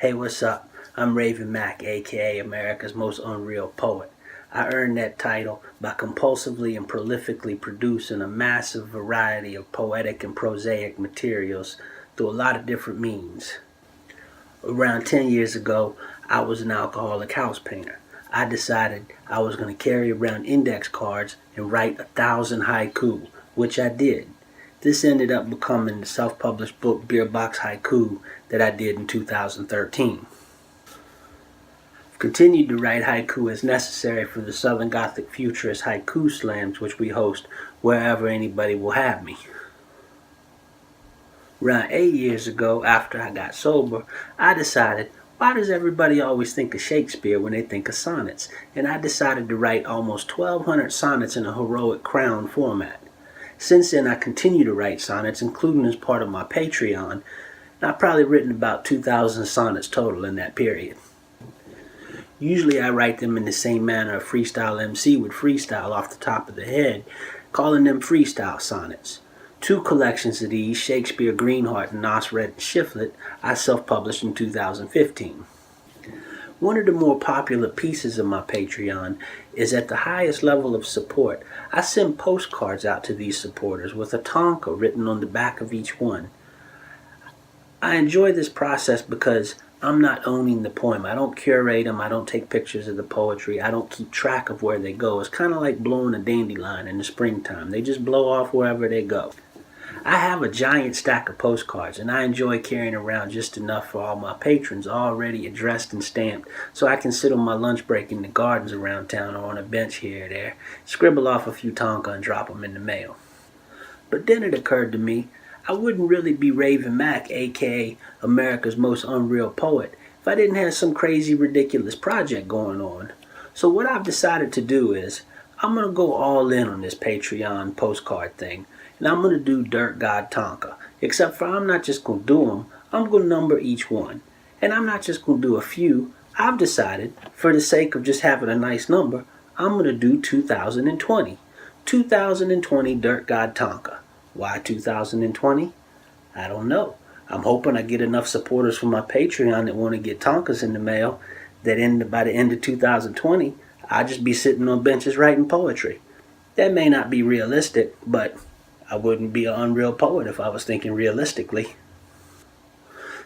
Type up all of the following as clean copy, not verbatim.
Hey, what's up? I'm Raven Mack, aka America's Most Unreal Poet. I earned that title by compulsively and prolifically producing a massive variety of poetic and prosaic materials through a lot of different means. Around 10 years ago, I was an alcoholic house painter. I decided I was going to carry around index cards and write 1,000 haiku, which I did. This ended up becoming the self-published book Beer Box Haiku that I did in 2013. I've continued to write haiku as necessary for the Southern Gothic Futurist Haiku Slams, which we host wherever anybody will have me. Around 8 years ago, after I got sober, I decided, why does everybody always think of Shakespeare when they think of sonnets? And I decided to write almost 1,200 sonnets in a heroic crown format. Since then, I continue to write sonnets, including as part of my Patreon, and I've probably written about 2,000 sonnets total in that period. Usually I write them in the same manner a freestyle MC would freestyle off the top of the head, calling them freestyle sonnets. 2 collections of these, Shakespeare Greenheart and Nosred and Shiflet, I self-published in 2015. One of the more popular pieces of my Patreon is at the highest level of support. I send postcards out to these supporters with a tanka written on the back of each one. I enjoy this process because I'm not owning the poem. I don't curate them. I don't take pictures of the poetry. I don't keep track of where they go. It's kind of like blowing a dandelion in the springtime. They just blow off wherever they go. I have a giant stack of postcards, and I enjoy carrying around just enough for all my patrons already addressed and stamped, so I can sit on my lunch break in the gardens around town or on a bench here or there, scribble off a few tanka and drop them in the mail. But then it occurred to me, I wouldn't really be Raven Mack, aka America's Most Unreal Poet, if I didn't have some crazy ridiculous project going on. So what I've decided to do is, I'm going to go all in on this Patreon postcard thing. And I'm going to do Dirtgod Tanka. Except for I'm not just going to do them, I'm going to number each one. And I'm not just going to do a few. I've decided, for the sake of just having a nice number, I'm going to do 2020. 2020 Dirtgod Tanka. Why 2020? I don't know. I'm hoping I get enough supporters from my Patreon that want to get tankas in the mail that by the end of 2020, I'll just be sitting on benches writing poetry. That may not be realistic, but I wouldn't be an unreal poet if I was thinking realistically.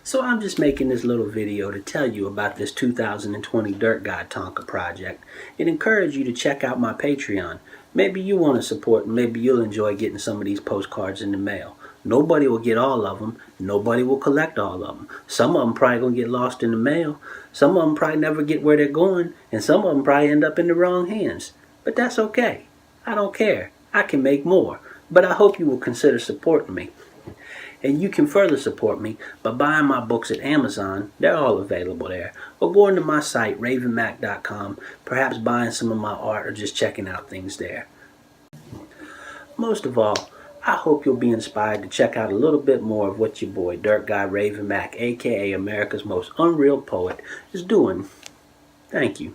So I'm just making this little video to tell you about this 2020 Dirtgod Tanka project and encourage you to check out my Patreon. Maybe you want to support and maybe you'll enjoy getting some of these postcards in the mail. Nobody will get all of them. Nobody will collect all of them. Some of them probably going to get lost in the mail. Some of them probably never get where they're going. And some of them probably end up in the wrong hands. But that's okay. I don't care. I can make more. But I hope you will consider supporting me. And you can further support me by buying my books at Amazon. They're all available there. Or going to my site, ravenmack.com, perhaps buying some of my art or just checking out things there. Most of all, I hope you'll be inspired to check out a little bit more of what your boy, Dirtgod Raven Mack, aka America's Most Unreal Poet, is doing. Thank you.